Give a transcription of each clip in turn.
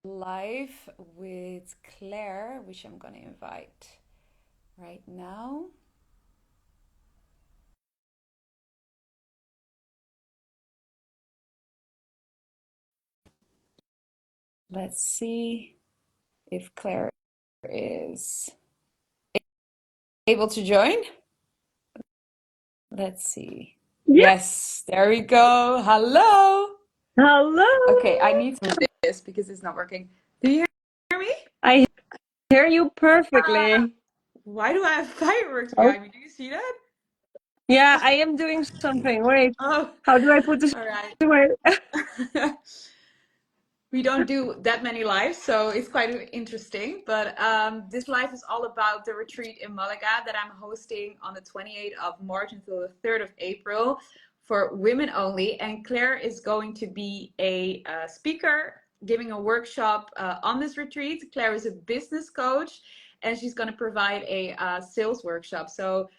live with Claire, which I'm going to invite right now. Let's see if Claire is able to join. Let's see. Yeah. Yes, there we go. Hello. Hello. Okay, I need to do this because it's not working. Do you hear me? I hear you Ah, perfectly. why do I have fireworks Oh, behind me? Do you see that? yeah, I am doing something. Wait, Oh, how do I put this all right. away? We don't do that many lives, so it's quite interesting. But this live is all about the retreat in Malaga that I'm hosting on the 28th of March until the 3rd of April for women only. And Claire is going to be a speaker giving a workshop on this retreat. Claire is a business coach and she's going to provide a sales workshop. So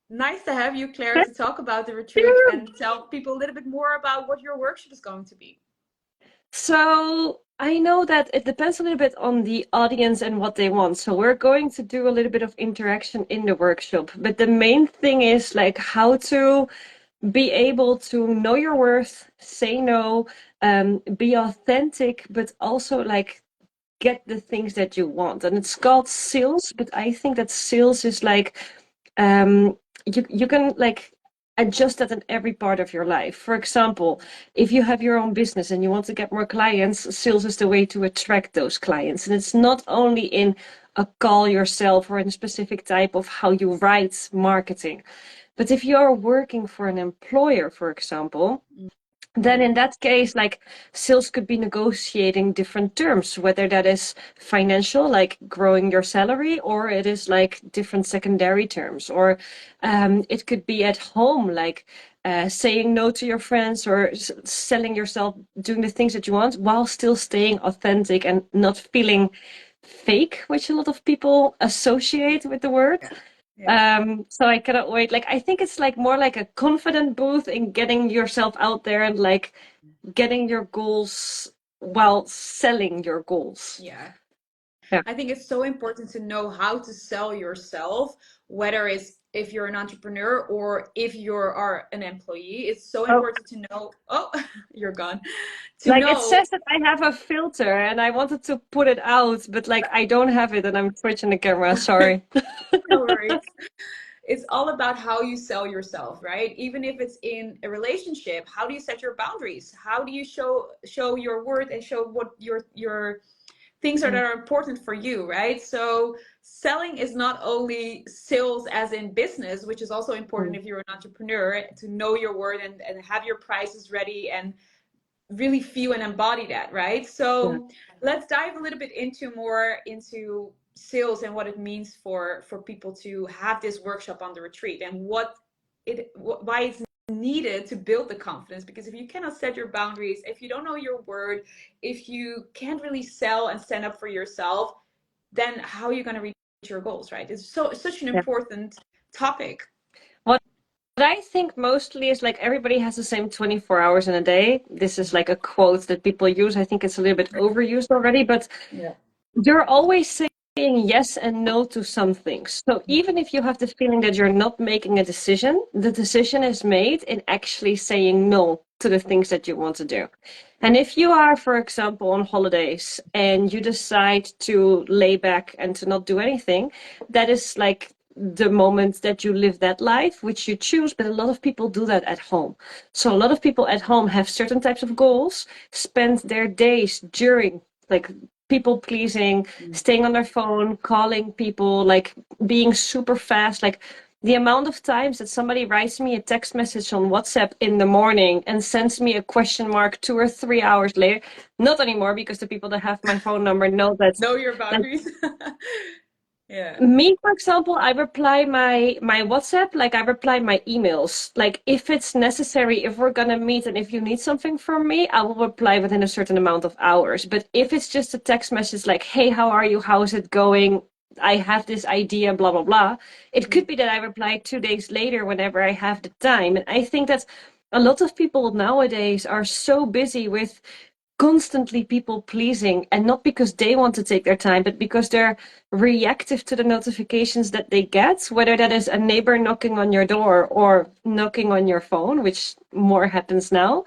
nice to have you, Claire, Thank to talk about the retreat you. and tell people a little bit more about what your workshop is going to be. So I know that it depends a little bit on the audience and what they want. So we're going to do a little bit of interaction in the workshop, but the main thing is like how to be able to know your worth, say no, be authentic, but also like get the things that you want. And it's called sales, but I think that sales is like you can like adjust that in every part of your life. For example, if you have your own business and you want to get more clients, sales is the way to attract those clients. And it's not only in a call yourself or in a specific type of how you write marketing. But if you are working for an employer, for example, then in that case, like sales could be negotiating different terms, whether that is financial, like growing your salary, or it is like different secondary terms, or it could be at home, like saying no to your friends or selling yourself, doing the things that you want while still staying authentic and not feeling fake, which a lot of people associate with the word. Yeah. Yeah. So I cannot wait. Like I think it's like more like a confident booth in getting yourself out there and like getting your goals while selling your goals. Yeah. Yeah. I think it's so important to know how to sell yourself, whether it's if you're an entrepreneur or if you are an employee. It's so Oh, important to know. Oh, you're gone. To like it know. says that I have a filter and I wanted to put it out, but like I don't have it and I'm switching the camera. Sorry. No worries. It's all about how you sell yourself, right? Even if it's in a relationship, how do you set your boundaries? How do you show your worth and show what your things are that are important for you, right? So selling is not only sales as in business, which is also important if you're an entrepreneur, to know your word and have your prices ready and really feel and embody that, right? Yeah. So let's dive a little bit into more into sales and what it means for people to have this workshop on the retreat and why it's needed to build the confidence. Because if you cannot set your boundaries, if you don't know your word, if you can't really sell and stand up for yourself, then how are you going to reach your goals, right? It's such an Yeah. important topic. What I think mostly is like everybody has the same 24 hours in a day. This is like a quote that people use. I think it's a little bit overused already, but Yeah. you're always saying yes and no to some things. So even if you have the feeling that you're not making a decision, the decision is made in actually saying no to the things that you want to do. And if you are, for example, on holidays and you decide to lay back and to not do anything, that is like the moment that you live that life, which you choose. But a lot of people do that at home. So a lot of people at home have certain types of goals, spend their days during like people pleasing, staying on their phone, calling people, like being super fast. Like the amount of times that somebody writes me a text message on WhatsApp in the morning and sends me a question mark 2 or 3 hours later. Not anymore because the people that have my phone number know that. Know your Like boundaries. Yeah. me, for example, I reply my WhatsApp, like I reply my emails. Like if it's necessary, if we're gonna meet and if you need something from me, I will reply within a certain amount of hours. But if it's just a text message like, hey, how are you? How's it going? I have this idea, blah blah blah. It could be that I reply 2 days later whenever I have the time. And I think that a lot of people nowadays are so busy with constantly people pleasing, and not because they want to take their time, but because they're reactive to the notifications that they get, whether that is a neighbor knocking on your door or knocking on your phone, which more happens now.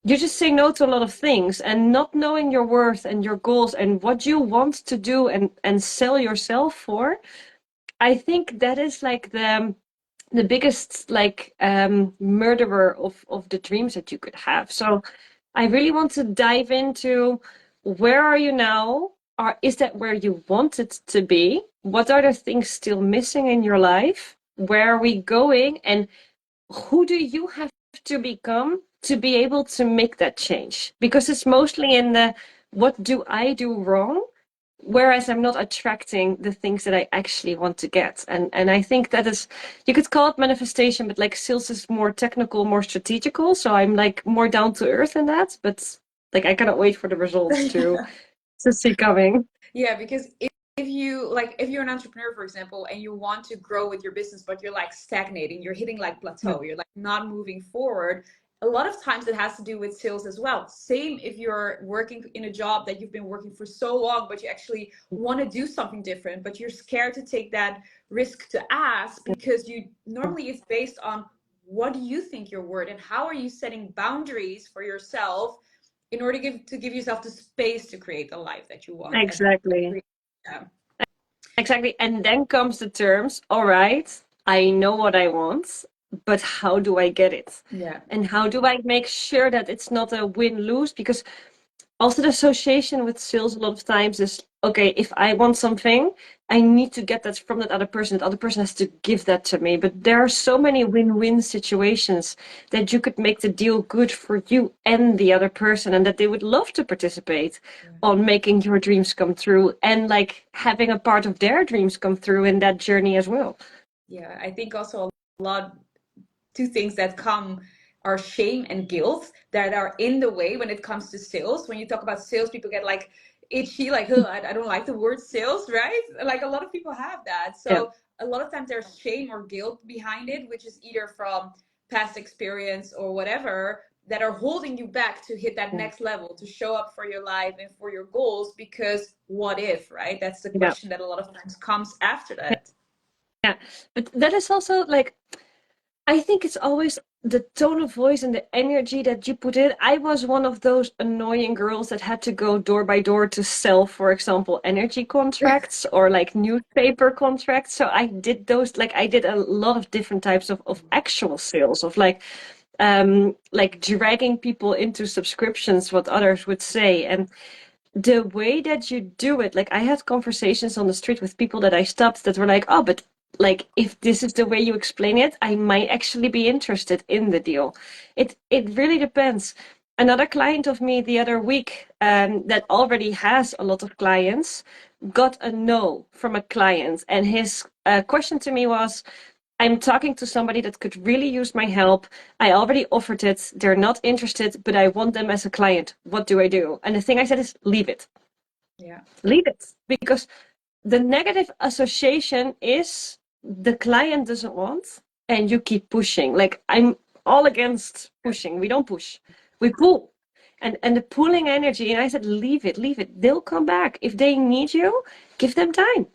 You just say no to a lot of things, and not knowing your worth and your goals and what you want to do and sell yourself for. I think that is like the biggest like murderer of the dreams that you could have. So I really want to dive into, where are you now? Is that where you want it to be? What are the things still missing in your life? Where are we going? And who do you have to become to be able to make that change? Because it's mostly in the, what do I do wrong? Whereas I'm not attracting the things that I actually want to get. And I think that is, you could call it manifestation, but like sales is more technical, more strategical. So I'm like more down to earth in that. But like I cannot wait for the results to see coming. Yeah, because if you like, if you're an entrepreneur, for example, and you want to grow with your business, but you're like stagnating, you're hitting like Yeah. plateau, you're like not moving forward. A lot of times it has to do with sales as well. Same if you're working in a job that you've been working for so long, but you actually want to do something different, but you're scared to take that risk to ask because you normally it's based on what do you think you're worth and how are you setting boundaries for yourself in order to give yourself the space to create the life that you want. And Exactly. yeah, Exactly. And then comes the terms, all right, I know what I want, but how do I get it? yeah, And how do I make sure that it's not a win-lose? Because also the association with sales a lot of times is, okay, if I want something, I need to get that from that other person. That other person has to give that to me. But there are so many win-win situations that you could make the deal good for you and the other person, and that they would love to participate on making your dreams come true and like having a part of their dreams come through in that journey as well. yeah. I think also a lot, two things that come are shame and guilt that are in the way when it comes to sales. When you talk about sales, people get like itchy, like, oh, I don't like the word sales, right? Like a lot of people have that. Yeah. So a lot of times there's shame or guilt behind it, which is either from past experience or whatever that are holding you back to hit that Yeah. next level, to show up for your life and for your goals. Because what if, right? That's the Yeah. question that a lot of times comes after that. Yeah. But that is also like, I think it's always the tone of voice and the energy that you put in. I was one of those annoying girls that had to go door by door to sell, for example, energy contracts or like newspaper contracts. So I did those, like I did a lot of different types of actual sales, of like dragging people into subscriptions, what others would say. And the way that you do it, like I had conversations on the street with people that I stopped that were like, oh, but like if this is the way you explain it, I might actually be interested in the deal. It really depends. Another client of me the other week, that already has a lot of clients, got a no from a client, and his question to me was, I'm talking to somebody that could really use my help. I already offered it. They're not interested, but I want them as a client. What do I do? And the thing I said is, leave it. Yeah. Leave it. Because the negative association is the client doesn't want, and you keep pushing. Like I'm all against pushing. We don't push. We pull. And the pulling energy, and I said, leave it, leave it. They'll come back. If they need you, give them time.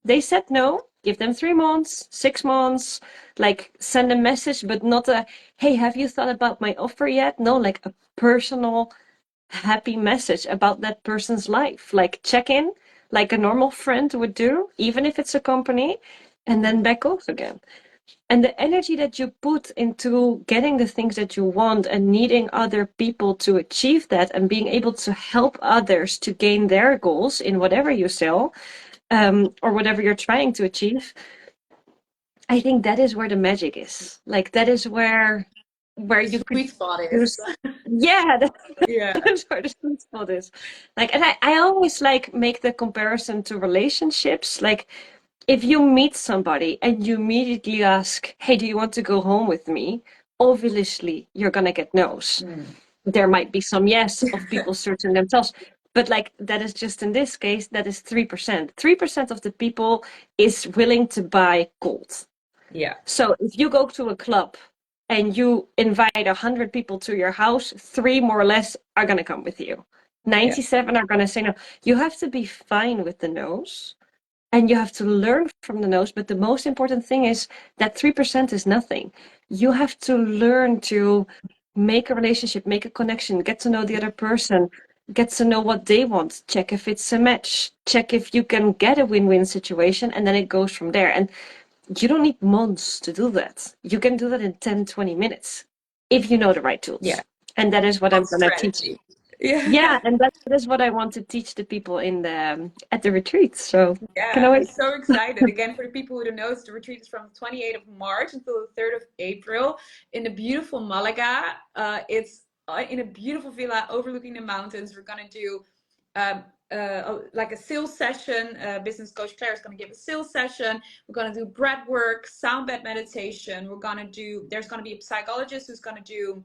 They said no, give them 3 months, 6 months, like send a message, but not a, hey, have you thought about my offer yet? No, like a personal, happy message about that person's life. Like check in, like a normal friend would do, even if it's a company, and then back off again. And the energy that you put into getting the things that you want and needing other people to achieve that and being able to help others to gain their goals in whatever you sell, or whatever you're trying to achieve, I think that is where the magic is. Like that is where The you could sweet spot is. use, yeah, Yeah. that's where the sweet spot is. Like, and I always like make the comparison to relationships. Like if you meet somebody and you immediately ask, hey, do you want to go home with me? Obviously, you're gonna get no's. Mm. There might be some yes of people searching themselves, but like that is just in this case, that is 3%. 3% of the people is willing to buy gold. Yeah. So if you go to a club and you invite 100 people to your house, three more or less are gonna come with you. Yeah. 97 are going to say no. You have to be fine with the no's and you have to learn from the no's. But the most important thing is that 3% is nothing. You have to learn to make a relationship, make a connection, get to know the other person, get to know what they want, check if it's a match, check if you can get a win-win situation, and then it goes from there. And you don't need months to do that. You can do that in 10, 20 minutes if you know the right Yeah. tools. And that is what I'm On going to teach. strategy. Yeah. Yeah, and that is what I want to teach the people in the at the retreat. So can Yeah, I I'm wait? so excited. Again, for the people who don't know, the retreat is from the 28th of March until the 3rd of April in the beautiful Malaga. It's in a beautiful villa overlooking the mountains. We're going to do um, like a sales session. Business coach Claire is going to give a sales session. We're going to do breath work, sound bed meditation. There's going to be a psychologist who's going to do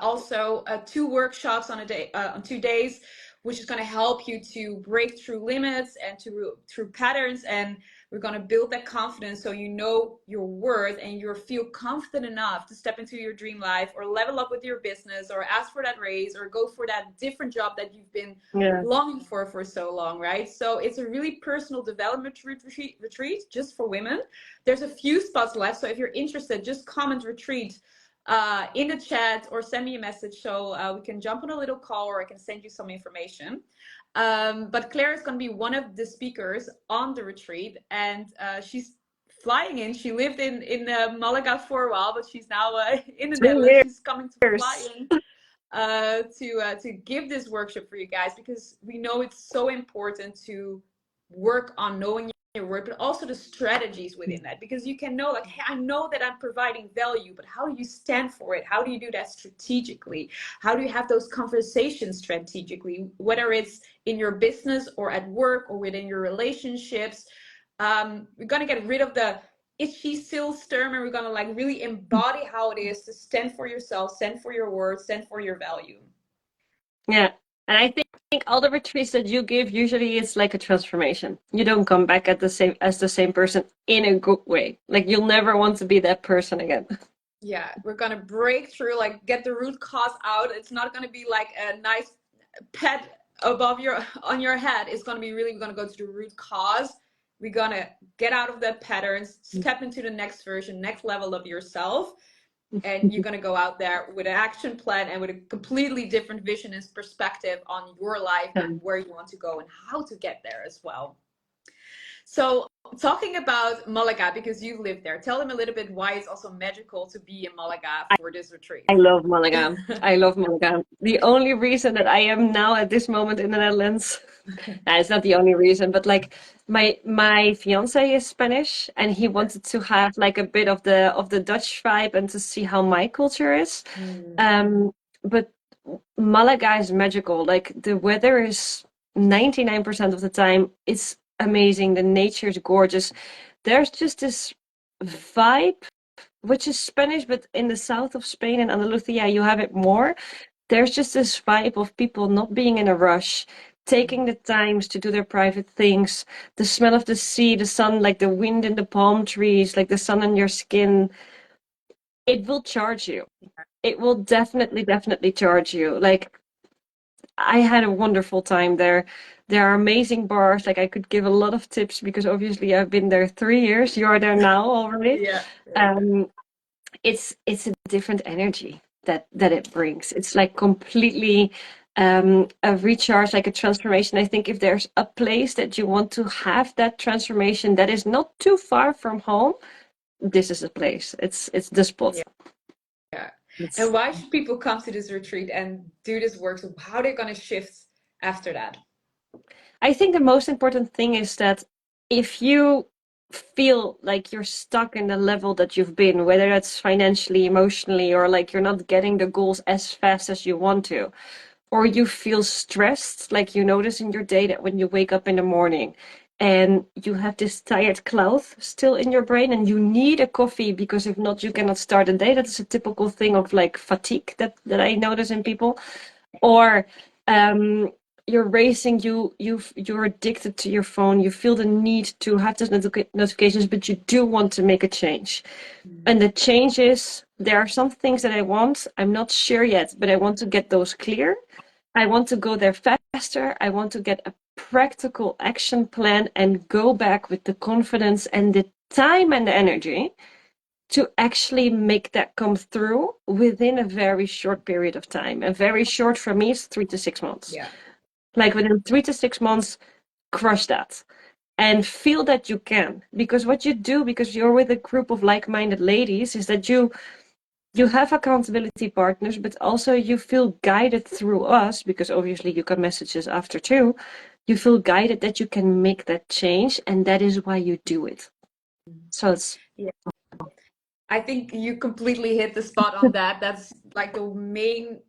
also 2 workshops on a day on 2 days, which is going to help you to break through limits and through patterns. And we're going to build that confidence so you know your worth and you feel confident enough to step into your dream life or level up with your business or ask for that raise or go for that different job that you've been Yeah. longing for so long, right? So it's a really personal development retreat just for women. There's a few spots left, so if you're interested, just comment retreat in the chat or send me a message so we can jump on a little call or I can send you some information. But Claire is going to be one of the speakers on the retreat, and she's flying in. She lived in Malaga for a while, but she's now in the Netherlands. 3 She's coming to fly years. in to give this workshop for you guys because we know it's so important to work on knowing your work, but also the strategies within that, because you can know like, hey, I know that I'm providing value, but how do you stand for it? How do you do that strategically? How do you have those conversations strategically, whether it's in your business or at work or within your relationships? We're going to get rid of the itchy sales term, and we're going to like really embody how it is to stand for yourself, stand for your words, stand for your value. Yeah. And I think all the retreats that you give usually it's like a transformation. You don't come back at the same person in a good way. Like you'll never want to be that person again. Yeah, we're gonna break through, like get the root cause out. It's not gonna be like a nice pet above your on your head. It's gonna be really, we're gonna go to the root cause. We're gonna get out of the patterns, step into the next version, next level of yourself, and you're gonna go out there with an action plan and with a completely different vision and perspective on your life and where you want to go and how to get there as well. So talking about Malaga, because you live there, tell them a little bit why it's also magical to be in Malaga for this retreat. I love Malaga. I love Malaga. The only reason that I am now at this moment in the Netherlands, it's not the only reason, but like my fiance is Spanish and he wanted to have like a bit of the Dutch vibe and to see how my culture is. But Malaga is magical. Like the weather is 99% of the time it's amazing. The nature is gorgeous. There's just this vibe which is Spanish, but in the south of Spain and Andalusia, you have it more. There's just this vibe of people not being in a rush, taking the times to do their private things, the smell of the sea, the sun, like the wind in the palm trees, like the sun on your skin. It will charge you. It will definitely, definitely charge you. Like, I had a wonderful time there. There are amazing bars. Like, I could give a lot of tips because obviously I've been there 3 years. You are there now already. Yeah. Um, it's a different energy that it brings. It's like completely a recharge, like a transformation. I think if there's a place that you want to have that transformation that is not too far from home, this is a place. It's the spot. Yeah. It's, And why should people come to this retreat and do this work? So how they're going to shift after that? I think the most important thing is that if you feel like you're stuck in the level that you've been, whether that's financially, emotionally, or like you're not getting the goals as fast as you want to, or you feel stressed, like you notice in your day that when you wake up in the morning and you have this tired cloud still in your brain and you need a coffee because if not, you cannot start the day. That is a typical thing of like fatigue that I notice in people. Or you're racing, you're addicted to your phone, you feel the need to have those notifications, but you do want to make a change. And the change is there are some things that I want, I'm not sure yet, but I want to get those clear. I want to go there faster. I want to get a practical action plan and go back with the confidence and the time and the energy to actually make that come through within a very short period of time. And very short for me is 3 to 6 months. Yeah. Like within 3 to 6 months, crush that and feel that you can. Because what you do, because you're with a group of like-minded ladies, is that you have accountability partners, but also you feel guided through us, because obviously you got messages after too. You feel guided that you can make that change, and that is why you do it. So it's Yeah. I think you completely hit the spot on that. That's like the main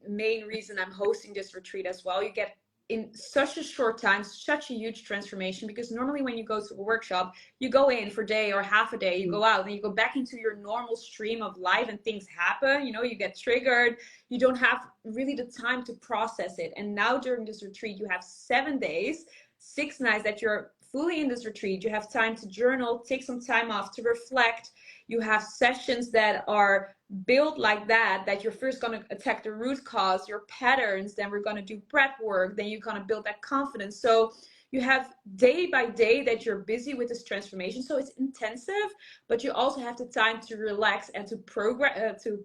reason I'm hosting this retreat as well. You get in such a short time, such a huge transformation, because normally when you go to a workshop, you go in for a day or half a day, you go out and you go back into your normal stream of life and things happen, you get triggered. You don't have really the time to process it. And now during this retreat, you have 7 days, 6 nights that you're fully in this retreat. You have time to journal, take some time off to reflect. You have sessions that are built like that you're first going to attack the root cause, your patterns, then we're going to do breath work, then you're going to build that confidence. So you have day by day that you're busy with this transformation. So it's intensive, but you also have the time to relax and to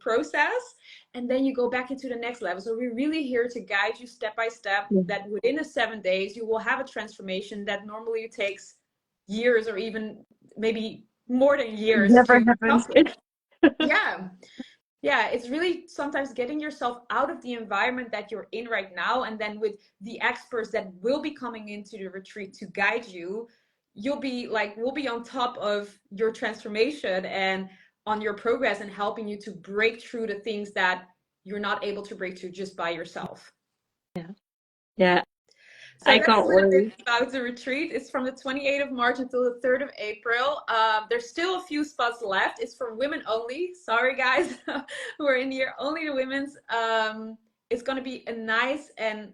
process, and then you go back into the next level. So we're really here to guide you step by step, that within the 7 days you will have a transformation that normally takes years or even maybe more than years never to happens. accomplish. Yeah. Yeah, it's really sometimes getting yourself out of the environment that you're in right now, and then with the experts that will be coming into the retreat to guide you, we'll be on top of your transformation and on your progress, and helping you to break through the things that you're not able to break through just by yourself. Yeah. Yeah, So I that's a can't little bit wait. about the retreat. It's from the 28th of March until the 3rd of April. There's still a few spots left. It's for women only. Sorry, guys, who are in here. Only the women's. It's going to be a nice and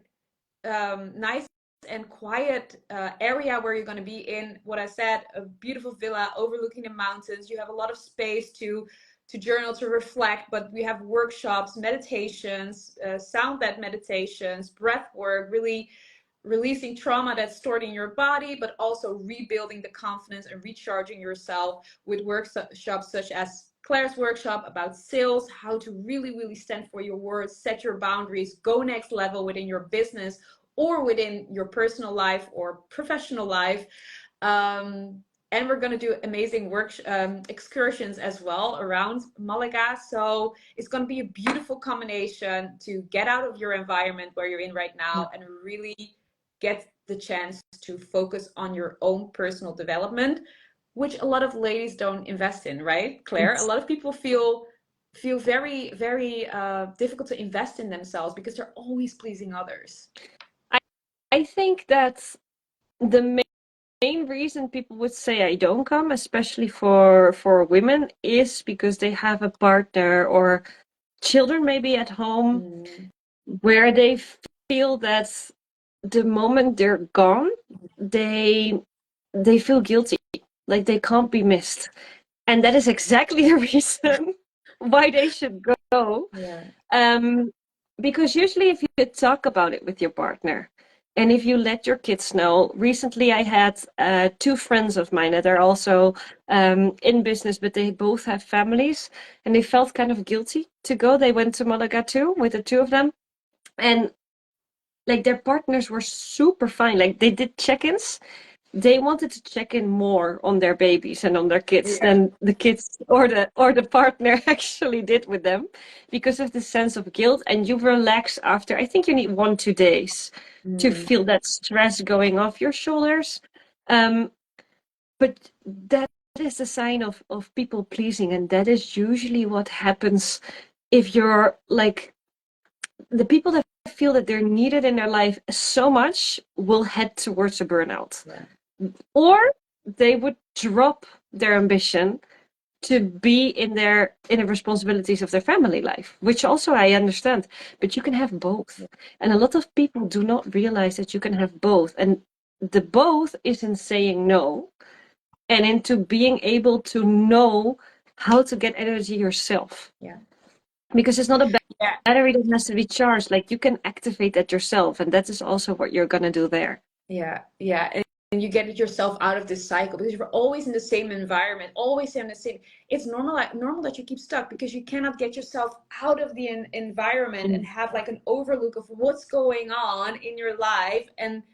quiet area where you're going to be in what I said, a beautiful villa overlooking the mountains. You have a lot of space to journal, to reflect, but we have workshops, meditations, sound-led meditations, breath work, really releasing trauma that's stored in your body, but also rebuilding the confidence and recharging yourself with workshops such as Claire's workshop about sales, how to really stand for your words, set your boundaries, go next level within your business or within your personal life or professional life. And we're going to do amazing excursions as well around Malaga. So it's going to be a beautiful combination to get out of your environment where you're in right now and really get the chance to focus on your own personal development, which a lot of ladies don't invest in, right, Claire? A lot of people feel very difficult to invest in themselves because they're always pleasing others. I think that the main reason people would say I don't come, especially for women, is because they have a partner or children maybe at home where they feel that the moment they're gone, they feel guilty, like they can't be missed. And that is exactly the reason why they should go. Yeah. Because usually if you talk about it with your partner, and if you let your kids know, recently I had 2 friends of mine that are also in business, but they both have families, and they felt kind of guilty to go. They went to Malaga too with the 2 of them, and like their partners were super fine. Like they did check-ins. They wanted to check in more on their babies and on their kids than the kids or the partner actually did with them, because of the sense of guilt. And you relax after. I think you need 1-2 days to feel that stress going off your shoulders. But that is a sign of people pleasing, and that is usually what happens if you're like the people that feel that they're needed in their life so much will head towards a burnout. Or they would drop their ambition to be in the responsibilities of their family life, which also I understand. But you can have both. And a lot of people do not realize that you can have both. And the both is in saying no and into being able to know how to get energy yourself. Yeah. because it's not a Yeah. battery that has to be charged. Like you can activate that yourself, and that is also what you're gonna do there. Yeah, yeah. And you get yourself out of this cycle because you're always in the same environment, always in the same. It's normal that you keep stuck because you cannot get yourself out of the environment and Mm. have like an overlook of what's going on in your life and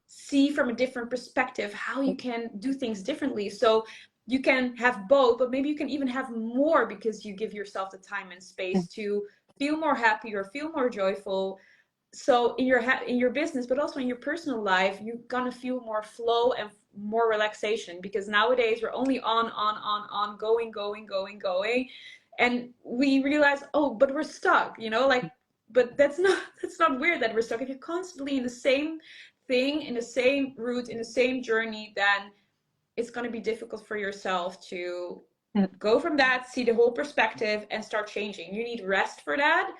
see from a different perspective how you can do things differently. So you can have both, but maybe you can even have more because you give yourself the time and space to feel more happy or feel more joyful. So in your business, but also in your personal life, you're gonna feel more flow and more relaxation because nowadays we're only on, going, going, going, going, and we realize, oh, but we're stuck, like, but that's not weird that we're stuck. If you're constantly in the same thing, in the same route, in the same journey, then it's going to be difficult for yourself to Yeah. go from that, see the whole perspective, and start changing. You need rest for that.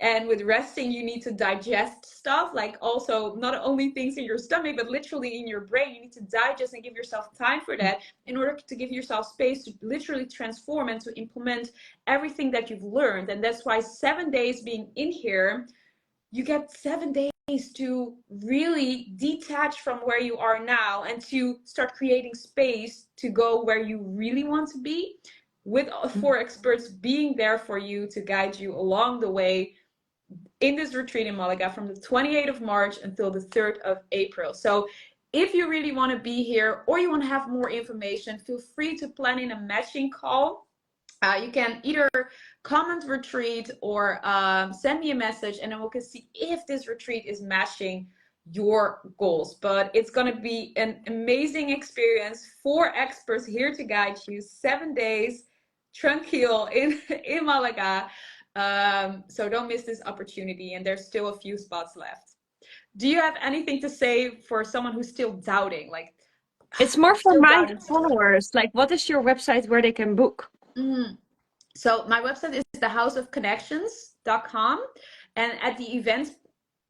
And with resting, you need to digest stuff, like also not only things in your stomach, but literally in your brain. You need to digest and give yourself time for that in order to give yourself space to literally transform and to implement everything that you've learned. And that's why 7 days being in here, you get 7 days to really detach from where you are now and to start creating space to go where you really want to be, with 4 experts being there for you to guide you along the way in this retreat in Malaga from the 28th of March until the 3rd of April. So if you really want to be here or you want to have more information, feel free to plan in a matching call. You can either comment retreat or send me a message, and then we can see if this retreat is matching your goals. But it's going to be an amazing experience. 4 experts here to guide you, 7 days tranquil in Malaga. So don't miss this opportunity, and there's still a few spots left. Do you have anything to say for someone who's still doubting? Like, It's more I'm for still my doubting. followers. Like, what is your website where they can book? Mm. So my website is thehouseofconnections.com, and at the events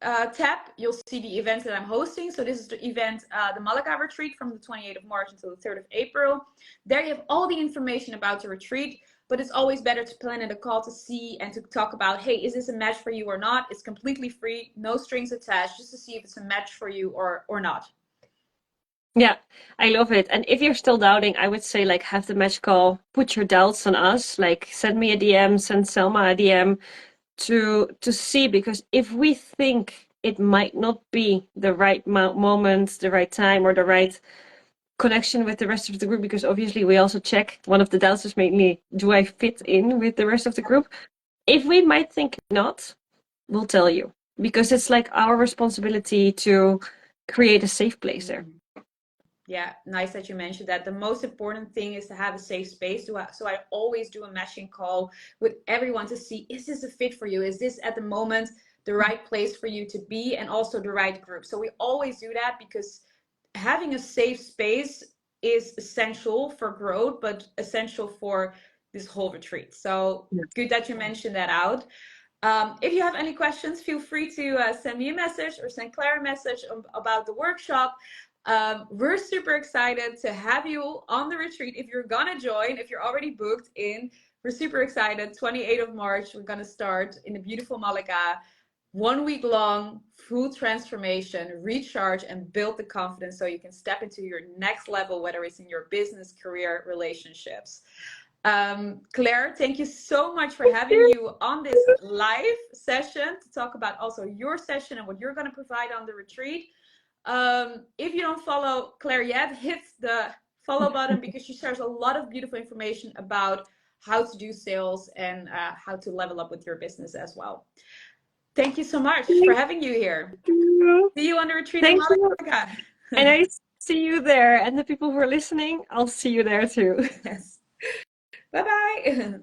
tab, you'll see the events that I'm hosting. So this is the event, the Malaga Retreat from the 28th of March until the 3rd of April. There you have all the information about the retreat, but it's always better to plan in a call to see and to talk about, hey, is this a match for you or not? It's completely free, no strings attached, just to see if it's a match for you or not. Yeah, I love it. And if you're still doubting, I would say like have the match call, put your doubts on us, like send me a DM, send Selma a DM to see, because if we think it might not be the right moment, the right time, or the right connection with the rest of the group, because obviously we also check, one of the doubts is mainly, do I fit in with the rest of the group? If we might think not, we'll tell you, because it's like our responsibility to create a safe place there. Yeah, nice that you mentioned that. The most important thing is to have a safe space. So I always do a matching call with everyone to see, is this a fit for you? Is this at the moment the right place for you to be, and also the right group? So we always do that because having a safe space is essential for growth, but essential for this whole retreat. So good that you mentioned that out. If you have any questions, feel free to send me a message or send Claire a message about the workshop. We're super excited to have you on the retreat. If you're gonna join, if you're already booked in, we're super excited. 28th of March, we're gonna start in the beautiful Malaga. 1 week long, full transformation, recharge, and build the confidence so you can step into your next level, whether it's in your business, career, relationships. Claire, thank you so much for having you on this live session to talk about also your session and what you're going to provide on the retreat. If you don't follow Claire yet, hit the follow button because she shares a lot of beautiful information about how to do sales and how to level up with your business as well. Thank you so much for having you here. See you on the retreat in Thank you. Malaga. And I see you there. And the people who are listening, I'll see you there too. Yes. Bye-bye.